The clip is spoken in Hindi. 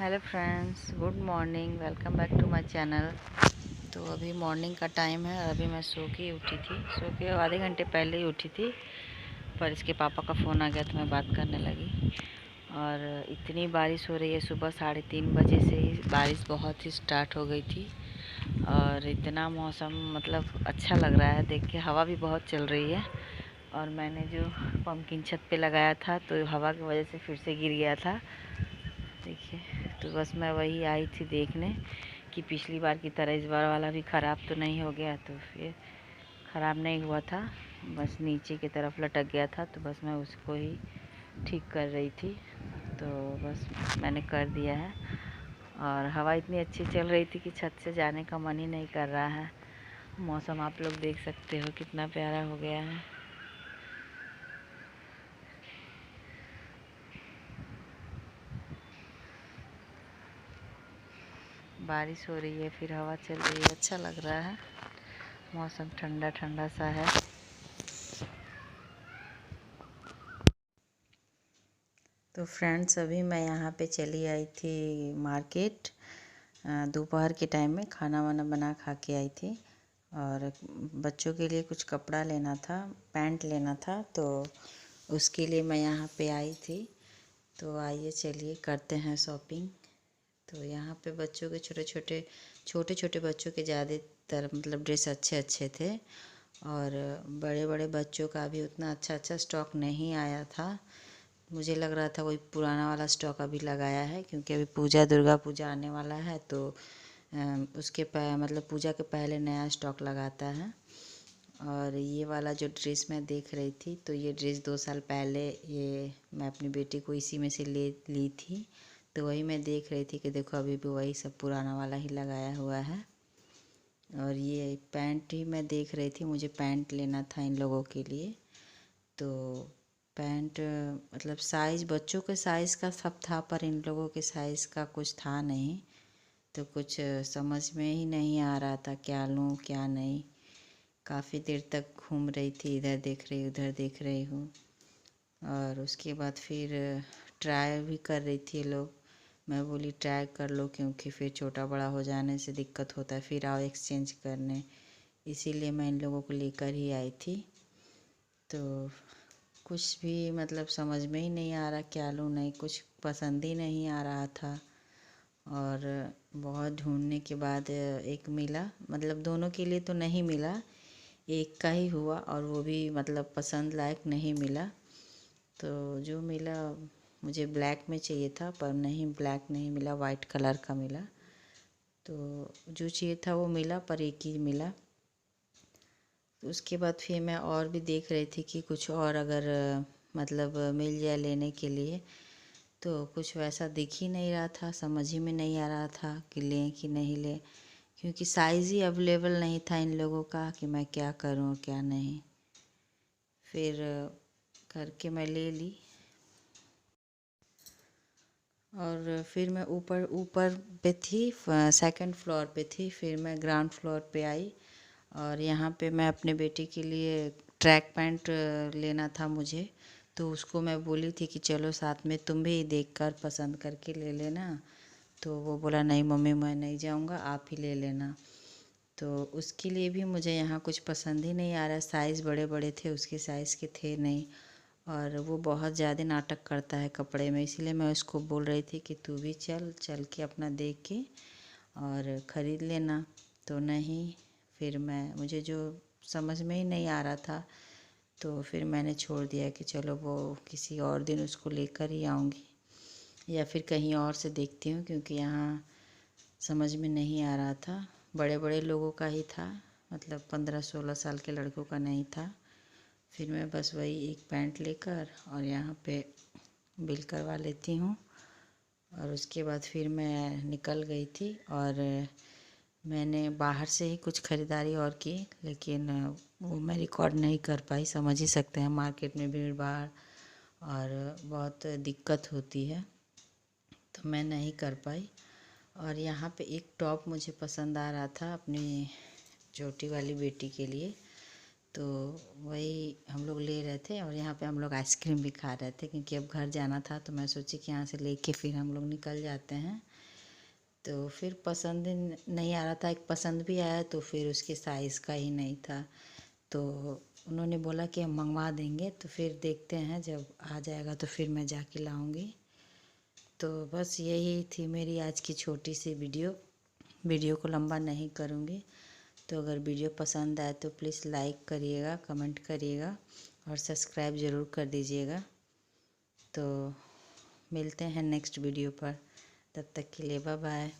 Hello friends, good morning. Welcome back to my channel. तो अभी मॉर्निंग का टाइम है और अभी मैं सो के उठी थी। सो के आधे घंटे पहले ही उठी थी, पर इसके पापा का फ़ोन आ गया तो मैं बात करने लगी। और इतनी बारिश हो रही है, सुबह 3:30 बजे से ही बारिश बहुत ही स्टार्ट हो गई थी। और इतना मौसम मतलब अच्छा लग रहा है देख के। हवा भी बहुत चल रही है। और मैंने जो पम्पकिन छत पे लगाया था तो हवा की वजह से फिर से गिर गया था, देखिए। तो बस मैं वही आई थी देखने कि पिछली बार की तरह इस बार वाला भी ख़राब तो नहीं हो गया। तो फिर ख़राब नहीं हुआ था, बस नीचे की तरफ लटक गया था, तो बस मैं उसको ही ठीक कर रही थी। तो बस मैंने कर दिया है। और हवा इतनी अच्छी चल रही थी कि छत से जाने का मन ही नहीं कर रहा है। मौसम आप लोग देख सकते हो कितना प्यारा हो गया है। बारिश हो रही है, फिर हवा चल रही है, अच्छा लग रहा है। मौसम ठंडा ठंडा सा है। तो फ्रेंड्स, अभी मैं यहाँ पे चली आई थी मार्केट। दोपहर के टाइम में खाना वाना बना खा के आई थी। और बच्चों के लिए कुछ कपड़ा लेना था, पैंट लेना था, तो उसके लिए मैं यहाँ पे आई थी। तो आइए चलिए करते हैं शॉपिंग। तो यहाँ पे बच्चों के छोटे छोटे बच्चों के ज़्यादातर मतलब ड्रेस अच्छे अच्छे थे। और बड़े बड़े बच्चों का भी उतना अच्छा अच्छा स्टॉक नहीं आया था। मुझे लग रहा था कोई पुराना वाला स्टॉक अभी लगाया है, क्योंकि अभी दुर्गा पूजा आने वाला है। तो उसके मतलब पूजा के पहले नया स्टॉक लगाता है। और ये वाला जो ड्रेस मैं देख रही थी, तो ये ड्रेस 2 साल पहले ये मैं अपनी बेटी को इसी में से ले ली थी। तो वही मैं देख रही थी कि देखो अभी भी वही सब पुराना वाला ही लगाया हुआ है। और ये पैंट ही मैं देख रही थी, मुझे पैंट लेना था इन लोगों के लिए। तो पैंट मतलब साइज़ बच्चों के साइज़ का सब था, पर इन लोगों के साइज़ का कुछ था नहीं। तो कुछ समझ में ही नहीं आ रहा था क्या लूँ क्या नहीं। काफ़ी देर तक घूम रही थी, इधर देख रही उधर देख रही हूँ। और उसके बाद फिर ट्राई भी कर रही थी लोग। मैं बोली ट्राई कर लो, क्योंकि फिर छोटा बड़ा हो जाने से दिक्कत होता है, फिर आओ एक्सचेंज करने। इसीलिए मैं इन लोगों को लेकर ही आई थी। तो कुछ भी मतलब समझ में ही नहीं आ रहा क्या लूँ नहीं, कुछ पसंद ही नहीं आ रहा था। और बहुत ढूंढने के बाद एक मिला, मतलब दोनों के लिए तो नहीं मिला, एक का ही हुआ, और वो भी मतलब पसंद लायक नहीं मिला। तो जो मिला, मुझे ब्लैक में चाहिए था पर नहीं, ब्लैक नहीं मिला, वाइट कलर का मिला। तो जो चाहिए था वो मिला, पर एक ही मिला। तो उसके बाद फिर मैं और भी देख रही थी कि कुछ और अगर मतलब मिल जाए लेने के लिए। तो कुछ वैसा दिख ही नहीं रहा था, समझ ही में नहीं आ रहा था कि लें कि नहीं लें, क्योंकि साइज़ ही अवेलेबल नहीं था इन लोगों का कि मैं क्या करूं क्या नहीं। फिर करके मैं ले ली। और फिर मैं ऊपर ऊपर पे थी, सेकंड फ्लोर पे थी, फिर मैं ग्राउंड फ्लोर पे आई। और यहाँ पे मैं अपने बेटे के लिए ट्रैक पैंट लेना था मुझे। तो उसको मैं बोली थी कि चलो साथ में तुम भी देख कर पसंद करके ले लेना। तो वो बोला नहीं मम्मी मैं नहीं जाऊँगा, आप ही ले लेना। तो उसके लिए भी मुझे यहाँ कुछ पसंद ही नहीं आ रहा। साइज़ बड़े बड़े थे, उसके साइज़ के थे नहीं। और वो बहुत ज़्यादा नाटक करता है कपड़े में, इसीलिए मैं उसको बोल रही थी कि तू भी चल चल के अपना देख के और ख़रीद लेना। तो नहीं, फिर मुझे जो समझ में ही नहीं आ रहा था, तो फिर मैंने छोड़ दिया कि चलो वो किसी और दिन उसको लेकर ही आऊँगी, या फिर कहीं और से देखती हूँ, क्योंकि यहाँ समझ में नहीं आ रहा था। बड़े बड़े लोगों का ही था, मतलब 15-16 साल के लड़कों का नहीं था। फिर मैं बस वही एक पैंट लेकर और यहाँ पे बिल करवा लेती हूँ। और उसके बाद फिर मैं निकल गई थी। और मैंने बाहर से ही कुछ ख़रीदारी और की, लेकिन वो मैं रिकॉर्ड नहीं कर पाई। समझ ही सकते हैं मार्केट में भीड़ भाड़ और बहुत दिक्कत होती है, तो मैं नहीं कर पाई। और यहाँ पे एक टॉप मुझे पसंद आ रहा था अपनी छोटी वाली बेटी के लिए, तो वही हम लोग ले रहे थे। और यहाँ पे हम लोग आइसक्रीम भी खा रहे थे, क्योंकि अब घर जाना था, तो मैं सोची कि यहाँ से लेके फिर हम लोग निकल जाते हैं। तो फिर पसंद नहीं आ रहा था, एक पसंद भी आया तो फिर उसके साइज़ का ही नहीं था। तो उन्होंने बोला कि हम मंगवा देंगे, तो फिर देखते हैं जब आ जाएगा तो फिर मैं जाके लाऊंगी। तो बस यही थी मेरी आज की छोटी सी वीडियो को लंबा नहीं करूँगी। तो अगर वीडियो पसंद आए तो प्लीज़ लाइक करिएगा, कमेंट करिएगा और सब्सक्राइब ज़रूर कर दीजिएगा। तो मिलते हैं नेक्स्ट वीडियो पर, तब तक के लिए बाय बाय।